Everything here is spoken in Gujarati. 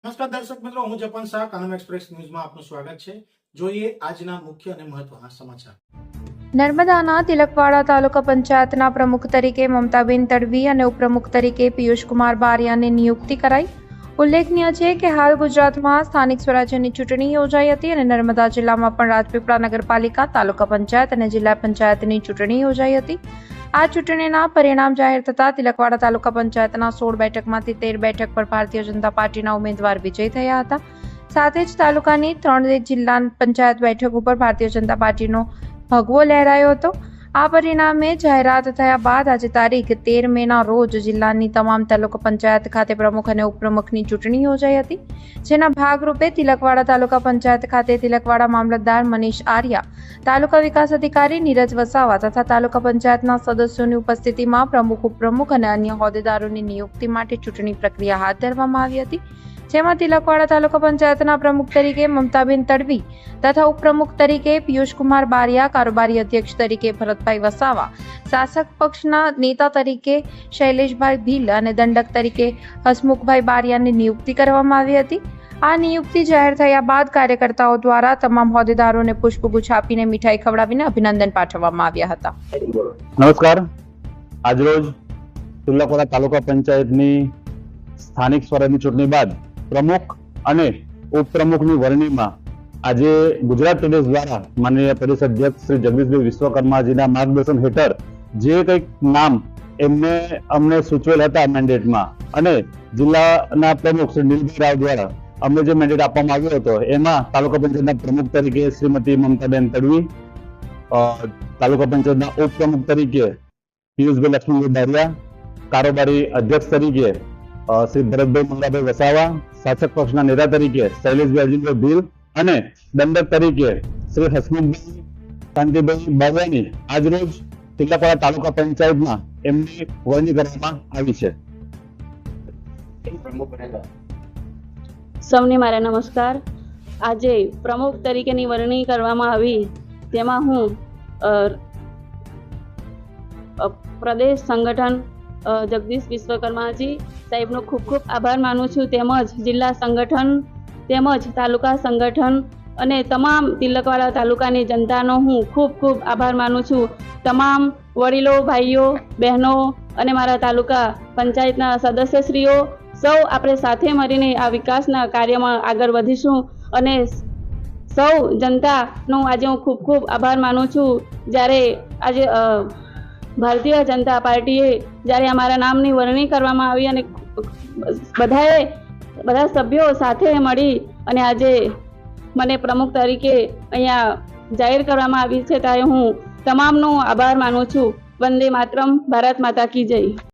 નમસ્કાર દર્શક મિત્રો, હું જપન શાહ, કાનમ એક્સપ્રેસ ન્યૂઝમાં આપનું સ્વાગત છે। જોઈએ આજના મુખ્ય અને મહત્વના સમાચાર। નર્મદાના તિલકવાડા તાલુકા પંચાયતના પ્રમુખ તરીકે મમતાબેન તડવી અને ઉપપ્રમુખ તરીકે પિયુષકુમાર બારિયાની નિયુક્તિ કરાઈ। ઉલ્લેખનીય છે કે હાલ ગુજરાતમાં સ્થાનિક સ્વરાજ્યની ચૂંટણી યોજાઈ હતી અને નર્મદા જિલ્લામાં પણ રાજપીપળા નગરપાલિકા, તાલુકા પંચાયત અને જિલ્લા પંચાયતની ચૂંટણી યોજાઈ હતી। આ ચૂંટણીના પરિણામ જાહેર થતા તિલકવાડા તાલુકા પંચાયતના 16 બેઠકમાંથી 13 બેઠક પર ભારતીય જનતા પાર્ટીના ઉમેદવાર વિજયી થયા હતા। સાથે જ તાલુકાની 3 જિલ્લા પંચાયત બેઠક ઉપર ભારતીય જનતા પાર્ટીનો ભગવો લહેરાયો હતો। આ પરિણામે જાહેરાત થયા બાદ આજે તારીખ 13 મેના રોજ જિલ્લાની તમામ તાલુકા પંચાયત ખાતે પ્રમુખ અને ઉપપ્રમુખની ચૂંટણી યોજાઈ હતી, જેના ભાગરૂપે તિલકવાડા તાલુકા પંચાયત ખાતે તિલકવાડા મામલતદાર મનીષ આર્યા, તાલુકા વિકાસ અધિકારી નીરજ વસાવા તથા તાલુકા પંચાયતના સદસ્યોની ઉપસ્થિતિમાં પ્રમુખ, ઉપપ્રમુખ અને અન્ય હોદ્દેદારોની નિયુક્તિ માટે ચૂંટણી પ્રક્રિયા હાથ ધરવામાં આવી હતી, જેમાં તિલકવાડા તાલુકા પંચાયતના પ્રમુખ તરીકે મમતાબેન તડવી તથા ઉપપ્રમુખ તરીકે પિયુષકુમાર બારિયા, કારોબારી અધ્યક્ષ તરીકે ભરતભાઈ વસાવા, શાસક પક્ષના નેતા તરીકે શૈલેષભાઈ ભીલ અને દંડક તરીકે હસમુખભાઈ બારિયાની નિયુક્તિ કરવામાં આવી હતી। આ નિયુક્તિ જાહેર થયા બાદ કાર્યકર્તાઓ દ્વારા તમામ હોદ્દેદારોને પુષ્પગુચ્છ આપીને મીઠાઈ ખવડાવીને અભિનંદન પાઠવવામાં આવ્યા હતા। નમસ્કાર। આજરોજ તિલકવાડા તાલુકા પંચાયતની સ્થાનિક સ્વરાજની ચૂંટણી બાદ પ્રમુખ અને ઉપપ્રમુખની વરણીમાં આજે ગુજરાત પ્રદેશ દ્વારા માનનીય પ્રદેશ અધ્યક્ષ શ્રી જગદીશભાઈ વિશ્વકર્માજીના માર્ગદર્શન હેઠળ જે કંઈક નામ અમને સૂચવેલ હતા મેન્ડેટમાં અને જિલ્લાના પ્રમુખ શ્રી નીલભાઈ રાવ દ્વારા અમને જે મેન્ડેટ આપવામાં આવ્યો હતો એમાં તાલુકા પંચાયતના પ્રમુખ તરીકે શ્રીમતી મમતાબેન તડવી, તાલુકા પંચાયતના ઉપપ્રમુખ તરીકે પિયુષભાઈ લક્ષ્મણભાઈ બારિયા, કારોબારી અધ્યક્ષ તરીકે શ્રી ભરતભાઈ મંગાભાઈ વસાવા, શાસક પક્ષના નેતા તરીકે શૈલેષભાઈ અજીતભાઈ ભીલ અને દંડક તરીકે શ્રી હસમુખભાઈ શાંતિભાઈ બારિયાની આજરોજ તિલકવાડા તાલુકા પંચાયતમાં એમની વરણી કરવામાં આવી છે। સૌને મારા નમસ્કાર। આજે પ્રમુખ તરીકેની વરણી કરવામાં આવી, તેમાં હું પ્રદેશ સંગઠન જગદીશ વિશ્વકર્માજી સાહેબનો ખૂબ ખૂબ આભાર માનું છું, તેમજ જિલ્લા સંગઠન તેમજ તાલુકા સંગઠન અને તમામ તિલકવાડા તાલુકાની જનતાનો હું ખૂબ ખૂબ આભાર માનું છું। તમામ વડીલો, ભાઈઓ, બહેનો અને મારા તાલુકા પંચાયતના સદસ્યશ્રીઓ સૌ આપણે સાથે મળીને આ વિકાસના કાર્યમાં આગળ વધીશું અને સૌ જનતાનો આજે હું ખૂબ ખૂબ આભાર માનું છું। જ્યારે આજે ભારતીય જનતા પાર્ટીએ જ્યારે અમારા નામની વરણી કરવામાં આવી અને બધા સભ્યો સાથે મળી અને આજે મને પ્રમુખ તરીકે અહીંયા જાહેર કરવામાં આવી છે, ત્યારે હું તમામનો આભાર માનું છું। વંદે માતરમ, ભારત માતા કી જય।